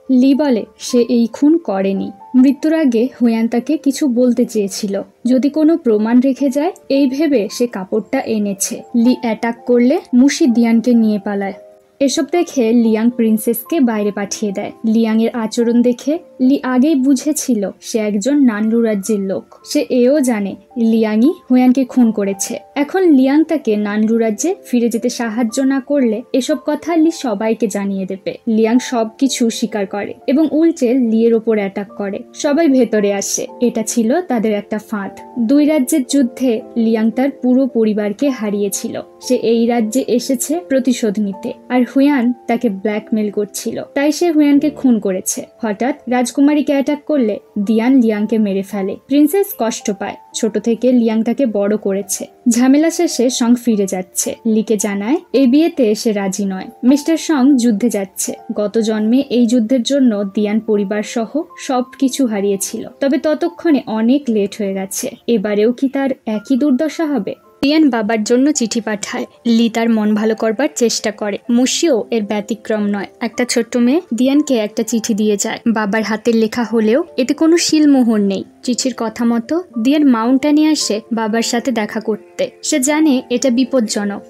লি বলে সে এই খুন করেনি। মৃত্যুর আগে হুয়ান তাকে কিছু বলতে চেয়েছিল, যদি কোনো প্রমাণ রেখে যায় এই ভেবে সে কাপড়টা এনেছে। লি অ্যাটাক করলে মুশি দিয়ানকে নিয়ে পালায়। এসব দেখে লিয়াং প্রিন্সেসকে বাইরে পাঠিয়ে দেয়। লিয়াং এর আচরণ দেখে লি আগেই বুঝেছিল সে একজন নানলু রাজ্যের লোক। সে এও জানে লিয়াংই হুয়ানকে খুন করেছে। এখন লিয়াং তাকে নানলু রাজ্যে ফিরে যেতে সাহায্য না করলে এসব কথা লি সবাইকে জানিয়ে দেবে। লিয়াং সবকিছু স্বীকার করে এবং উল্টে লিয়ের ওপর অ্যাটাক করে। সবাই ভেতরে আসে। এটা ছিল তাদের একটা ফাঁদ। দুই রাজ্যের যুদ্ধে লিয়াং তার পুরো পরিবারকে হারিয়েছিল। সে এই রাজ্যে এসেছে প্রতিশোধ নিতে, আর হুয়ান তাকে ব্ল্যাকমেল করছিল, তাই সে হুয়ানকে খুন করেছে। হঠাৎ রাজকুমারীকে অ্যাটাক করলে দিয়ান লিয়াংকে মেরে ফেলে। প্রিন্সেস কষ্ট পায়। ছোট থেকে লিয়াং তাকে বড় করেছে। ঝামেলা শেষে সং ফিরে যাচ্ছে। লিকে জানায় এই বিয়েতে সে রাজি নয়। মিস্টার সং যুদ্ধে যাচ্ছে। গত জন্মে এই যুদ্ধের জন্য দিয়ান পরিবার সহ সবকিছু হারিয়েছিল, তবে ততক্ষণে অনেক লেট হয়ে গেছে। এবারেও কি তার একই দুর্দশা হবে? দিয়ান বাবার জন্য চিঠি পাঠায়। লি তার মন ভালো করবার চেষ্টা করে। মুশিও এর ব্যতিক্রম নয়। একটা ছোট্ট মেয়ে দিয়ানকে একটা চিঠি দিয়ে যায়। বাবার হাতের লেখা হলেও এতে কোনো শিলমোহর নেই। চিঠির কথা মতো দিয়ান মাউন্টেনে আসে বাবার সাথে দেখা করতে। সে জানে এটা বিপজ্জনক।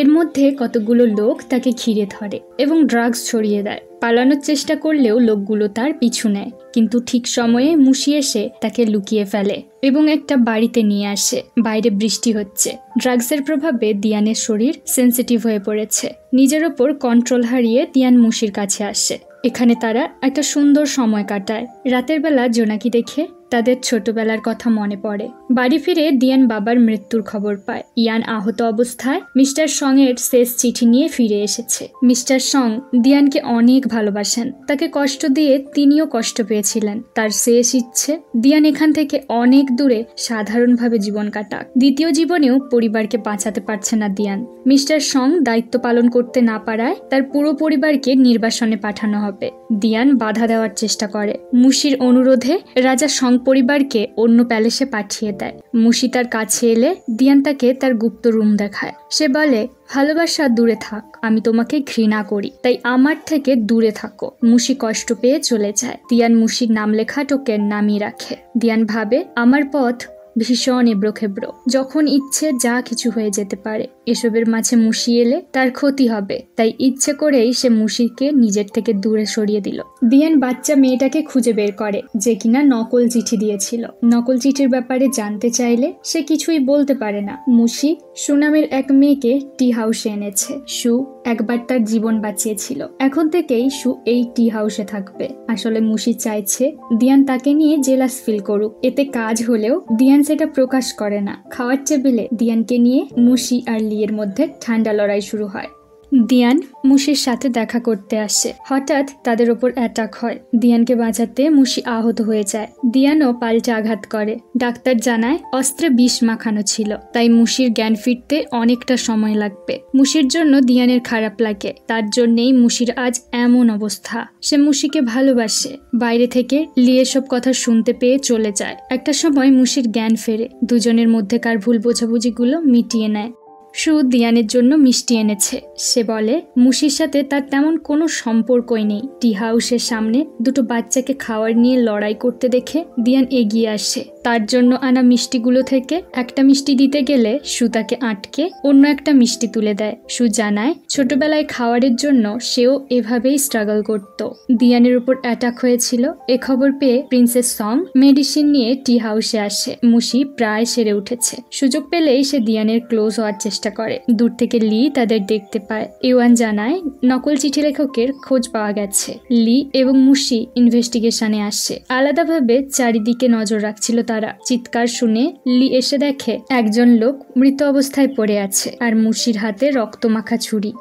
এর মধ্যে কতগুলো লোক তাকে ঘিরে ধরে এবং ড্রাগস ছড়িয়ে দেয়। পালানোর চেষ্টা করলেও লোকগুলো তার পিছু নেয়, কিন্তু ঠিক সময়ে মুশি এসে তাকে লুকিয়ে ফেলে এবং একটা বাড়িতে নিয়ে আসে। বাইরে বৃষ্টি হচ্ছে। ড্রাগসের প্রভাবে দিয়ানের শরীর সেন্সিটিভ হয়ে পড়েছে। নিজের ওপর কন্ট্রোল হারিয়ে দিয়ান মুশির কাছে আসে। এখানে তারা একটা সুন্দর সময় কাটায়। রাতের বেলা জোনাকি দেখে তাদের ছোটবেলার কথা মনে পড়ে। বাড়ি ফিরে দিয়ান বাবার মৃত্যুর খবর পায়। ইয়ান আহত অবস্থায় মিস্টার সং এর শেষ চিঠি নিয়ে ফিরে এসেছে। মিস্টার সং দিয়ানকে অনেক ভালোবাসেন। তাকে কষ্ট দিয়ে তিনিও কষ্ট পেয়েছিলেন। তার শেষ ইচ্ছে দিয়ান এখান থেকে অনেক দূরে সাধারণভাবে জীবন কাটাক। দ্বিতীয় জীবনেও পরিবারকে বাঁচাতে পারছে না দিয়ান। মিস্টার সং দায়িত্ব পালন করতে না পারায় তার পুরো পরিবারকে নির্বাসনে পাঠানো হবে। দিয়ান বাধা দেওয়ার চেষ্টা করে। মুশির অনুরোধে রাজা সং পরিবারকে অন্য প্যালেসে পাঠিয়ে দেয়। মুশি তার কাছে এলে দিয়ান তাকে তার গুপ্ত রুম দেখায়। সে বলে, ভালোবাসা দূরে থাক, আমি তোমাকে ঘৃণা করি, তাই আমার থেকে দূরে থাকো। মুশি কষ্ট পেয়ে চলে যায়। দিয়ান মুশির নাম লেখা টোকেন নামিয়ে রাখে। দিয়ান ভাবে আমার পথ ভীষণ এবড়োখেবড়ো, যখন ইচ্ছে যা কিছু হয়ে যেতে পারে। এসবের মাঝে মুশি এলে তার ক্ষতি হবে, তাই ইচ্ছে করেই সে মুশিকে নিজের থেকে দূরে সরিয়ে দিল। দিয়ান বাচ্চা মেয়েটাকে খুঁজে বের করে, যে কিনা নকল চিঠি দিয়েছিল। নকল চিঠির ব্যাপারে জানতে চাইলে সে কিছুই বলতে পারে না। মুশি সু নামের এক মেয়েকে টি হাউসে এনেছে। সু একবার তার জীবন বাঁচিয়েছিল। এখন থেকেই সু এই টি হাউসে থাকবে। আসলে মুশি চাইছে দিয়ান তাকে নিয়ে জেলাস ফিল করুক। এতে কাজ হলেও দিয়ান সেটা প্রকাশ করে না। খাওয়ার টেবিলে দিয়ানকে নিয়ে মুশি আর লিয়ের মধ্যে ঠান্ডা লড়াই শুরু হয়। দিয়ান মুশির সাথে দেখা করতে আসে। হঠাৎ তাদের ওপর অ্যাটাক হয়। দিয়ানকে বাঁচাতে মুশি আহত হয়ে যায়। দিয়ানও পাল্টে আঘাত করে। ডাক্তার জানায় অস্ত্রে বিষ মাখানো ছিল, তাই মুশির জ্ঞান ফিরতে অনেকটা সময় লাগবে। মুশির জন্য দিয়ানের খারাপ লাগে। তার জন্যেই মুশির আজ এমন অবস্থা। সে মুশিকে ভালোবাসে। বাইরে থেকে লি এসব কথা শুনতে পেয়ে চলে যায়। একটা সময় মুশির জ্ঞান ফেরে। দুজনের মধ্যেকার ভুল বোঝাবুঝিগুলো মিটিয়ে নেয়। সু দিয়ানের জন্য মিষ্টি এনেছে। সে বলে মুশির সাথে তার তেমন কোনো সম্পর্কই নেই। টি হাউসের সামনে দুটো বাচ্চাকে খাওয়ার নিয়ে লড়াই করতে দেখে দিয়ান এগিয়ে আসে। তার জন্য আনা মিষ্টিগুলো থেকে একটা মিষ্টি দিতে গেলে সু তাকে আটকে অন্য একটা মিষ্টি তুলে দেয়। সু জানায় ছোটবেলায় খাওয়ারের জন্য সেও এভাবেই স্ট্রাগল করত। দিয়ানের উপর অ্যাটাক হয়েছিল। এ খবর পেয়ে প্রিন্সেস সং মেডিসিন নিয়ে টি হাউসে আসে। মুশি প্রায় সেরে উঠেছে। সুযোগ পেলেই সে দিয়ানের ক্লোজ হওয়ার চেষ্টা করে। দূর থেকে লি তাদের দেখতে পায়। ইওয়ান জানায় নকল চিঠি লেখকের খোঁজ পাওয়া গেছে। লি এবং মুশি ইনভেস্টিগেশনে আসে। আলাদাভাবে চারিদিকে নজর রাখছিল তারা। চিৎকার শুনে লি এসে দেখে একজন লোক মৃত অবস্থায় পড়ে আছে, আর মুশির হাতে রক্তমাখা ছুরি।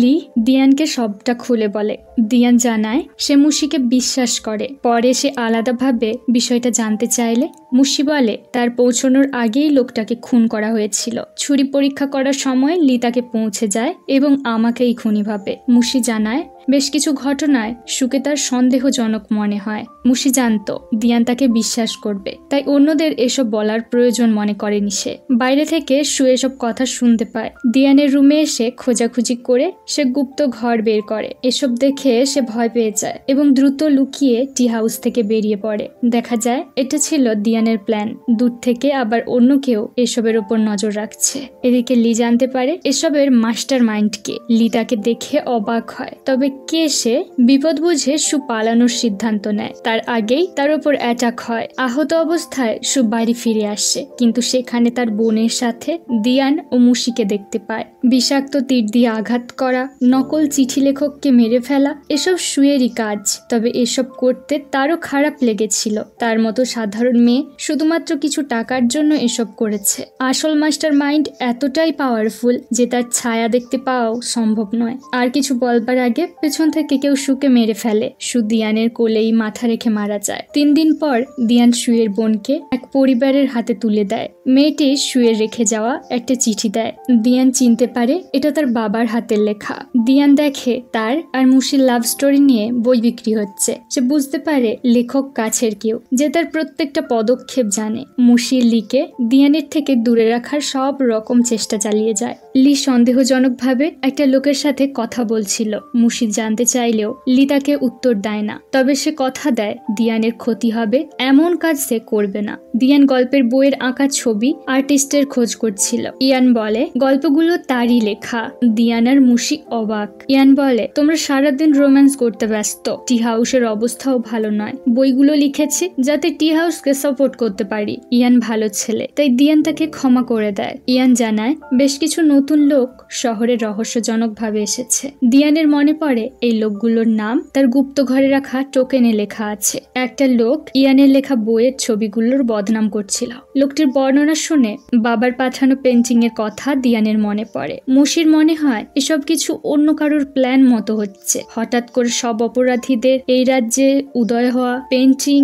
লি দিয়ানকে সবটা খুলে বলে। দিয়ান জানায় সে মুশিকে বিশ্বাস করে। পরে সে আলাদাভাবে বিষয়টা জানতে চাইলে মুশি বলে তার পৌঁছানোর আগেই লোকটাকে খুন করা হয়েছিল। ছুরি পরীক্ষা করার সময় লি তাকে পৌঁছে যায় এবং আমাকেই খুনি ভাবে। মুশি জানায় বেশ কিছু ঘটনায় সুকে তার সন্দেহজনক মনে হয়। মুশি জানতো দিয়ান তাকে বিশ্বাস করবে, তাই অন্যদের এসব বলার প্রয়োজন মনে করেনি সে। বাইরে থেকে সু এসব কথা শুনতে পায়। দিয়ানের রুমে এসে খোঁজাখুঁজি করে সে গুপ্ত ঘর বের করে। এসব দেখে দেখে সে ভয় পেয়ে যায় এবং দ্রুত লুকিয়ে টি হাউস থেকে বেরিয়ে পড়ে। দেখা যায় এটা ছিল দিয়ানের প্ল্যান। দূর থেকে আবার অন্য কেউ এসবের উপর নজর রাখছে। এদিকে লি জানতে পারে এসবের মাস্টার মাইন্ড কে। লি তাকে দেখে অবাক হয়, তবে কে সে? বিপদ বুঝে সু পালানোর সিদ্ধান্ত নেয়। তার আগেই তার উপর অ্যাটাক হয়। আহত অবস্থায় সু বাড়ি ফিরে আসে, কিন্তু সেখানে তার বোনের সাথে দিয়ান ও মুশিকে দেখতে পায়। বিষাক্ত তীর দিয়ে আঘাত করা, নকল চিঠি লেখককে মেরে ফেলা, এসব সুয়েরই কাজ। তবে এসব করতে তারও খারাপ লেগেছিল। তার মতো সাধারণ মেয়ে শুধুমাত্র কিছু টাকার জন্য এসব করেছে। আসল মাস্টার মাইন্ড এতটাই পাওয়ারফুল যে তার ছায়া দেখতে পাওয়াও সম্ভব নয়। আর কিছু বলবার আগে পেছন থেকে কেউ সুকে মেরে ফেলে। সু দিয়ানের কোলেই মাথা রেখে মারা যায়। 3 দিন পর দিয়ান সুয়ের বোনকে এক পরিবারের হাতে তুলে দেয়। মেয়েটি সুয়ের রেখে যাওয়া একটা চিঠি দেয়। দিয়ান চিনতে পারে এটা তার বাবার হাতের লেখা। দিয়ান দেখে তার আর মুশির লাভ স্টোরি নিয়ে বই বিক্রি হচ্ছে। সে বুঝতে পারে লেখক কাছের কেউ, যে তার প্রত্যেকটা পদক্ষেপ জানে। মুশি লিকে দিয়ানের থেকে দূরে রাখার সব রকম চেষ্টা চালিয়ে যায়। লি সন্দেহজনকভাবে একটা লোকের সাথে কথা বলছিল। মুশি জানতে চাইলেও লি তাকে উত্তর দেয় না। তবে সে কথা দেয় দিয়ানের ক্ষতি হবে এমন কাজ সে করবে না। দিয়ান গল্পের বইয়ের আঁকা ছবি আর্টিস্টের খোঁজ করছিল। ইয়ান বলে গল্পগুলো তারই লেখা। দিয়ান আর মুশি অবাক। ইয়ান বলে তোমরা সারাদিন রোম্যান্স করতে ব্যস্ত। টি হাউসের অবস্থাও ভালো নয়। বইগুলো লিখেছি যাতে টি হাউসকে সাপোর্ট করতে পারি। ইয়ান ভালো ছেলে, তাই দিয়ান তাকে ক্ষমা করে দেয়। ইয়ান জানায় বেশ কিছু নতুন লোক শহরে রহস্যজনকভাবে এসেছে। দিয়ানের মনে পড়ে এই লোকগুলোর নাম তার গুপ্ত ঘরে রাখা টোকেনে লেখা আছে। একটা লোক ইয়ানের লেখা বইয়ের ছবিগুলোর বদনাম করছিল। লোকটির বর্ণনা শুনে বাবার পাঠানো পেন্টিং এর কথা দিয়ানের মনে পড়ে। মুশির মনে হয় এসব কিছু অন্য কারোর প্ল্যান মতো হচ্ছে। হঠাৎ করে সব অপরাধীদের এই রাজ্যে উদয় হওয়া, পেন্টিং,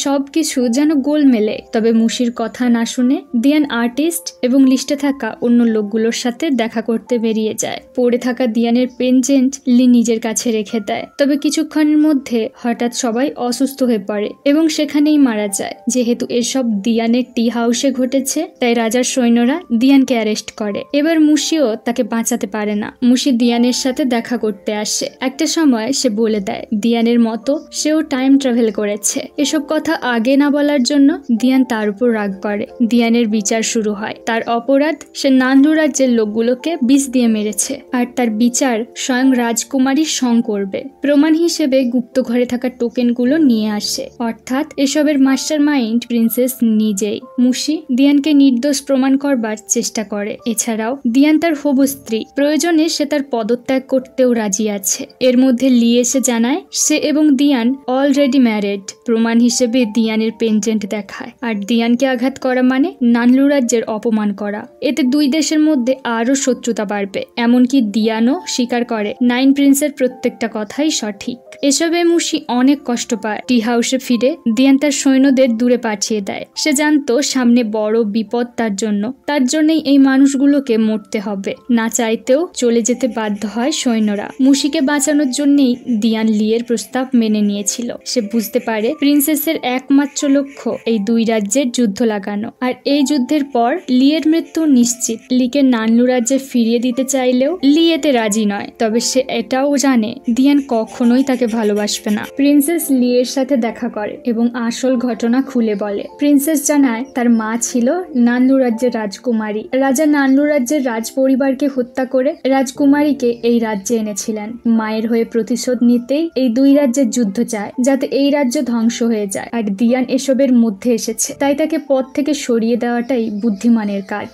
সব কিছু যেন গোলমেলে। তবে মুশির কথা না শুনে দিয়ান আর্টিস্ট এবং লিস্টে থাকা অন্য লোকগুলোর সাথে দেখা করতে বেরিয়ে যায়। পড়ে থাকা দিয়ানের পেনজেন্ট লি নিজের কাছে রেখে দেয়। তবে কিছুক্ষণের মধ্যে হঠাৎ সবাই অসুস্থ হয়ে পড়ে এবং সেখানেই মারা যায়। যেহেতু এসব দিয়ানের টি হাউসে ঘটেছে, তাই রাজার সৈন্যরা দিয়ানকে অ্যারেস্ট করে। এবার মুশিও তাকে বাঁচাতে পারে না। মুশি দিয়ানের সাথে দেখা করতে আসে। একটা সময় সে বলে দেয় দিয়ানের মতো সেও টাইম ট্রাভেল করেছে। এসব কথা আগে না বলার জন্য দিয়ান তার উপর রাগ করে। দিয়ানের বিচার শুরু হয়। তার অপরাধ, সে নান্দু রাজ্যের লোকগুলোকে বিষ দিয়ে মেরেছে, আর তার বিচার স্বয়ং রাজকুমারী সং করবে। প্রমাণ হিসেবে গুপ্ত ঘরে থাকা টোকেনগুলো নিয়ে আসে, অর্থাৎ এসবের মাস্টার মাইন্ড প্রিন্সেস নিজেই। মুশি দিয়ানকে নির্দোষ প্রমাণ করবার চেষ্টা করে। এছাড়াও দিয়ান তার হবু স্ত্রী, প্রয়োজনে সে তার পদত্যাগ করতেও রাজি আছে। এর মধ্যে লি এসে জানায় সে এবং দিয়ান অলরেডি ম্যারেড। প্রমাণ হিসেবে দিয়ানের পেন্ডেন্ট দেখায়। আর দিয়ানকে আঘাত করা মানে নানলু রাজ্যের অপমান করা। এতে দুই দেশের মধ্যে আরো শত্রুতা বাড়বে। এমনকি দিয়ানও স্বীকার করে 9 প্রিন্সের প্রত্যেকটা কথাই সঠিক। এসবে মুশি অনেক কষ্ট পায়। টি হাউসে ফিরে দিয়ান তার সৈন্যদের দূরে পাঠিয়ে দেয়। সে জানতো সামনে বড় বিপদ তার জন্য। তার জন্যই এই মানুষগুলোকে মরতে হবে। না চাইতেও চলে যেতে বাধ্য হয় সৈন্যরা। মুশিকে বাঁচানোর জন্যই দিয়ান লিয়ের প্রস্তাব মেনে নিয়েছিল। সে বুঝতে পারে প্রিন্সেসের একমাত্র লক্ষ্য এই দুই রাজ্যের যুদ্ধ লাগানো। আর এই যুদ্ধের পর লিয়ের মৃত্যু নিশ্চিত। লিকে নানলু রাজ্যে ফিরিয়ে দিতে চাইলেও লি এতে রাজি নয়। তবে সে এটাও জানে দিয়ান কখনোই তাকে ভালোবাসবে না। প্রিন্সেস লিয়ের সাথে দেখা করে এবং আসল ঘটনা খুলে বলে। প্রিন্সেস জানায় তার মা ছিল নানলু রাজ্যের রাজকুমারী। রাজা নানলু রাজ্যের রাজ পরিবারকে হত্যা করে রাজকুমারীকে এই রাজ্যে এনেছিলেন। মায়ের হয়ে প্রতিশোধ নিতেই এই দুই রাজ্যের যুদ্ধ চায়, যাতে এই রাজ্য ধ্বংস হয়ে যায়। আর দিয়ান এসবের মধ্যে এসেছে, তাই তাকে পথ থেকে সরিয়ে দেওয়াটাই বুদ্ধিমানের কাজ।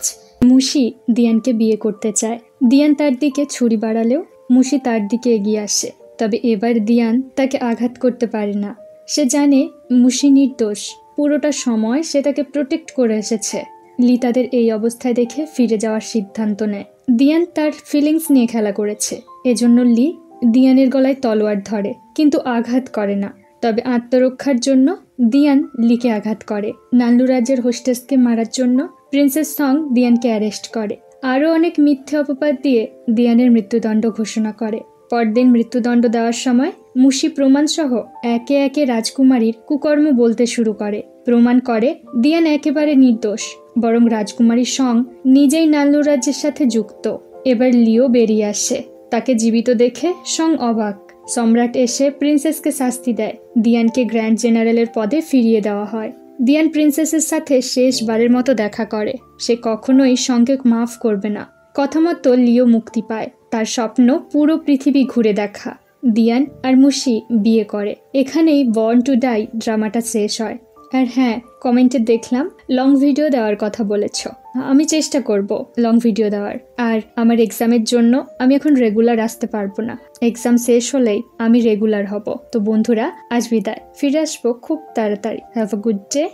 মুশি দিয়ানকে বিয়ে করতে চায়। দিয়ান তার দিকে ছুরি বাড়ালেও মুশি তার দিকে এগিয়ে আসে। তবে এবার দিয়ান তাকে আঘাত করতে পারে না। সে জানে মুশি নির্দোষ। পুরোটা সময় সে তাকে প্রোটেক্ট করে এসেছে। লি তাদের এই অবস্থায় দেখে ফিরে যাওয়ার সিদ্ধান্ত নেয়। দিয়ান তার ফিলিংস নিয়ে খেলা করেছে, এজন্য লি দিয়ানের গলায় তলোয়ার ধরে, কিন্তু আঘাত করে না। তবে আত্মরক্ষার জন্য দিয়ান লিকে আঘাত করে। নানলু রাজ্যের হোস্টেসকে মারার জন্য প্রিন্সেস সং দিয়ানকে অ্যারেস্ট করে। আরও অনেক মিথ্যে অপবাদ দিয়ে দিয়ানের মৃত্যুদণ্ড ঘোষণা করে। পরদিন মৃত্যুদণ্ড দেওয়ার সময় মুশি প্রমাণসহ একে একে রাজকুমারীর কুকর্ম বলতে শুরু করে। প্রমাণ করে দিয়ান একেবারে নির্দোষ, বরং রাজকুমারী সং নিজেই নানলু রাজ্যের সাথে যুক্ত। এবার লিও বেরিয়ে আসে। তাকে জীবিত দেখে সং অবাক। সম্রাট এসে প্রিন্সেসকে শাস্তি দেয়। দিয়ানকে গ্র্যান্ড জেনারেলের পদে ফিরিয়ে দেওয়া হয়। দিয়ান প্রিন্সেসের সাথে শেষবারের মতো দেখা করে। সে কখনোই সঙ্গে মাফ করবে না। কথা মতো লিও মুক্তি পায়। তার স্বপ্ন পুরো পৃথিবী ঘুরে দেখা। দিয়ান আর মুশি বিয়ে করে। এখানেই বর্ন টু ডাই ড্রামাটা শেষ হয়। আর হ্যাঁ, কমেন্টে দেখলাম লং ভিডিও দেওয়ার কথা বলেছ। আমি চেষ্টা করব লং ভিডিও দেওয়ার। আর আমার এক্সামের জন্য আমি এখন রেগুলার আসতে পারবো না। এক্সাম শেষ হলেই আমি রেগুলার হব। তো বন্ধুরা, আজ বিদায়। ফিরে আসবো খুব তাড়াতাড়ি। Have a good day.